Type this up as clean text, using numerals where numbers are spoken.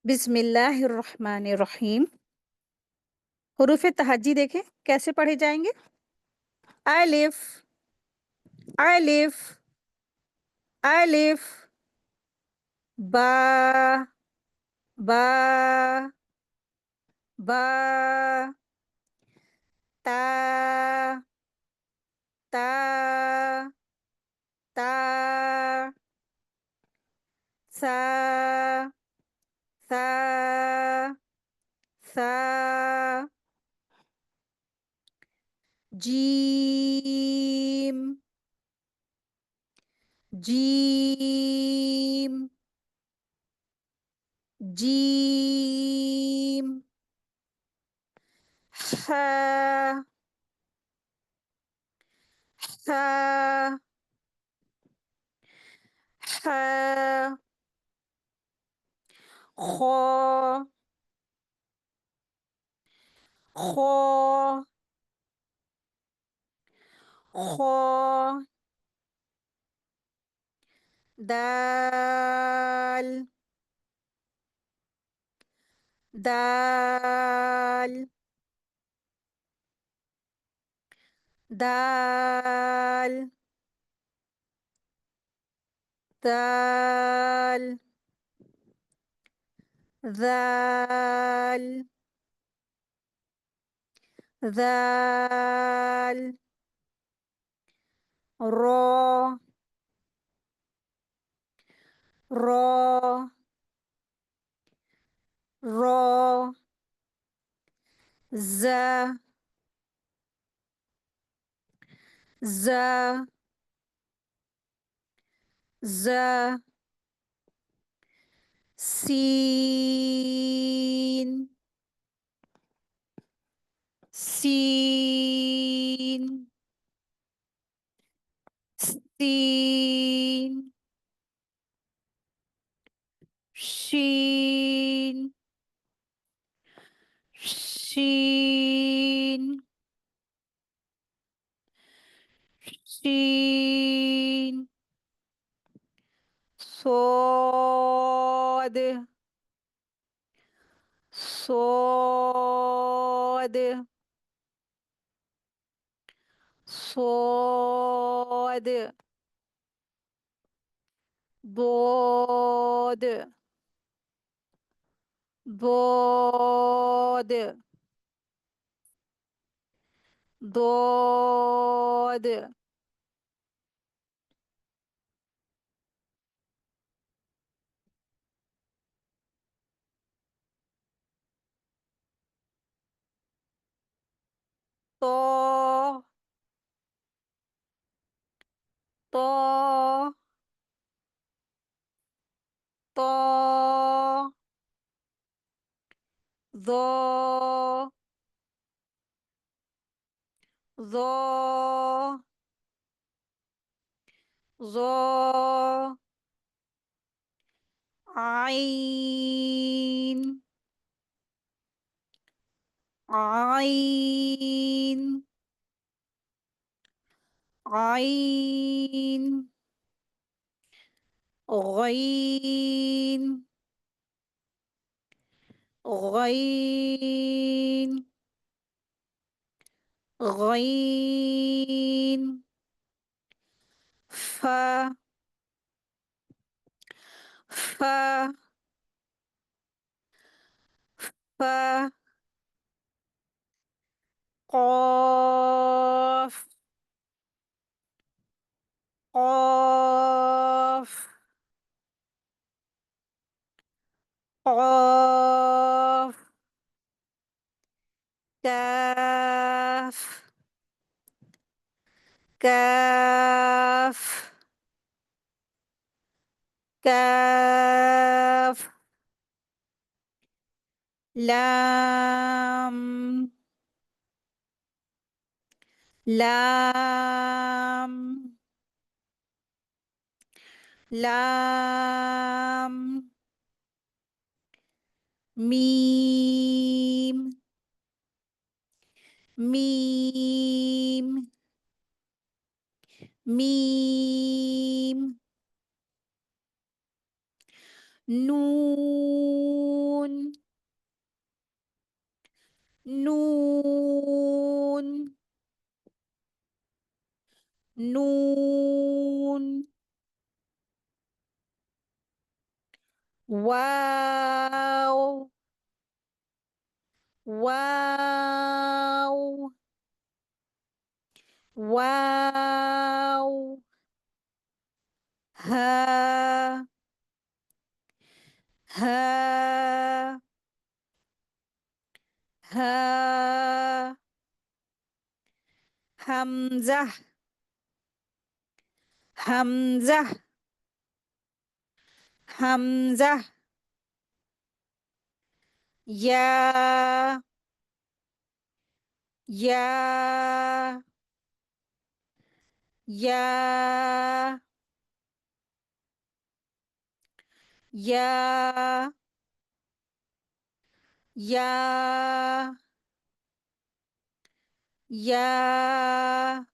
बिस्मिल्लाहिर्रहमानिर्रहीम। हुरूफ़े तहज्जी देखें कैसे पढ़े जाएँगे? अलिफ, अलिफ, अलिफ, बा, बा, बा, ता, ता, ता, सा, सा, सा, जीम, जीम, जीम, हा, हा, हा, खो, खो, खो, दाल, दाल, दाल, दाल, दाल, दाल, रो, रो, रो, ज़, ज़, ज़, सीन, सीन, सीन, शीन, शीन, शीन, सोद, सोद, सोद, बोद, बोद, दोद, तो, तो, तो, दो, दो, दो, आइन, आइन, आइन, गईन, गईन, गईन, फा, फा, फा, क़ाफ, क़ाफ, क़ाफ, काफ, काफ, काफ, लाम, लाम, लाम, मीम, मीम, मीम, नून, نون نون واو واو واو ها ها ها همزة همزة همزة يا يا يا يا يا يا